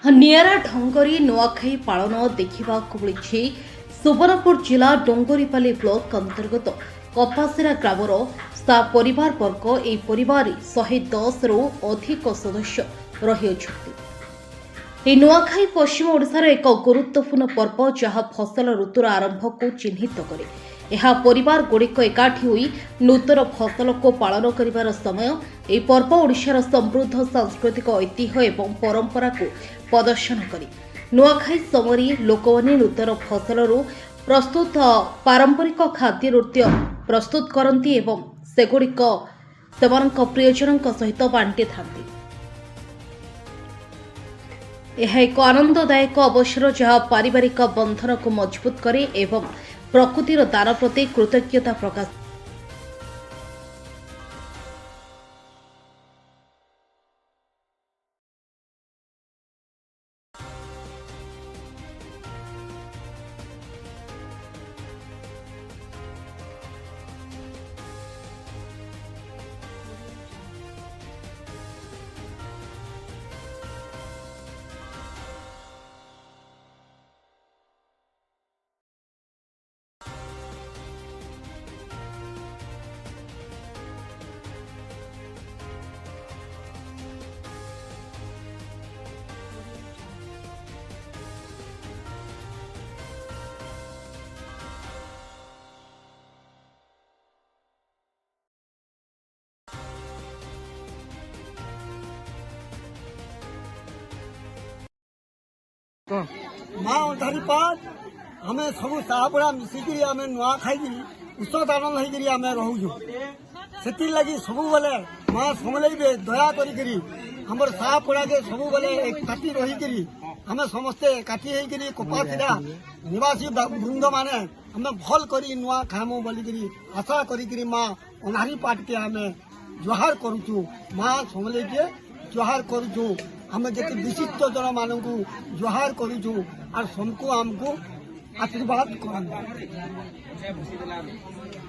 ନିଆରା ଢଙ୍ଗରେ ନୂଆଖାଇ ପାଳନ ଦେଖିବାକୁ ମିଳିଛି ସୁବର୍ଣ୍ଣପୁର ଜିଲ୍ଲା ଡୋଙ୍ଗରିପାଲି ବ୍ଲକ ଅନ୍ତର୍ଗତ କପାସେରା ଗ୍ରାମର ପରିବାର ବର୍ଗ। ଏହି ପରିବାରରେ 110ରୁ ଅଧିକ ସଦସ୍ୟ ରହିଅଛନ୍ତି। ଏହି ନୂଆଖାଇ ପଶ୍ଚିମ ଓଡ଼ିଶାର ଏକ ଗୁରୁତ୍ୱପୂର୍ଣ୍ଣ ପର୍ବ, ଯାହା ଫସଲ ଋତୁର ଆରମ୍ଭକୁ ଚିହ୍ନିତ କରେ। ଏହା ପରିବାରଗୁଡ଼ିକ ଏକାଠି ହୋଇ ନୂତନ ଫସଲକୁ ପାଳନ କରିବାର ସମୟ। ଏହି ପର୍ବ ଓଡ଼ିଶାର ସମୃଦ୍ଧ ସାଂସ୍କୃତିକ ଐତିହ୍ୟ ଏବଂ ପରମ୍ପରାକୁ ପ୍ରଦର୍ଶନ କରେ। ନୂଆଖାଇ ସମୟରେ ଲୋକମାନେ ନୂତନ ଫସଲରୁ ପ୍ରସ୍ତୁତ ପାରମ୍ପରିକ ଖାଦ୍ୟ ନୃତ୍ୟ ପ୍ରସ୍ତୁତ କରନ୍ତି ଏବଂ ସେଗୁଡ଼ିକ ସେମାନଙ୍କ ପ୍ରିୟଜନଙ୍କ ସହିତ ବାଣ୍ଟିଥାନ୍ତି। ଏହା ଏକ ଆନନ୍ଦଦାୟକ ଅବସର, ଯାହା ପାରିବାରିକ ବନ୍ଧନକୁ ମଜବୁତ କରେ ଏବଂ ପ୍ରକୃତିର ଦାନ ପ୍ରତି କୃତଜ୍ଞତା ପ୍ରକାଶ କରେ। माँ अंधारी पाठ हमें सब साहपुरा मिसिकी आमे नुआ खाई उत्सव आनंद होकर आम रोचु से लगी सब बेले माँ समलेई दया करी हमर साहपुरा के सब बेले एकाठी रही आम समस्ते एकाठी होकर कपासीरा निवासी वृंद माने आम भल करी नुआ खामु बोलिकी आशा करी माँ अंधारी पाठ के आम जुहार करुचु। माँ समलेई के जुहार करुचु। आम जे विशिष्ट जन मानक जुहार करुचु और सबको आमको आशीर्वाद कर।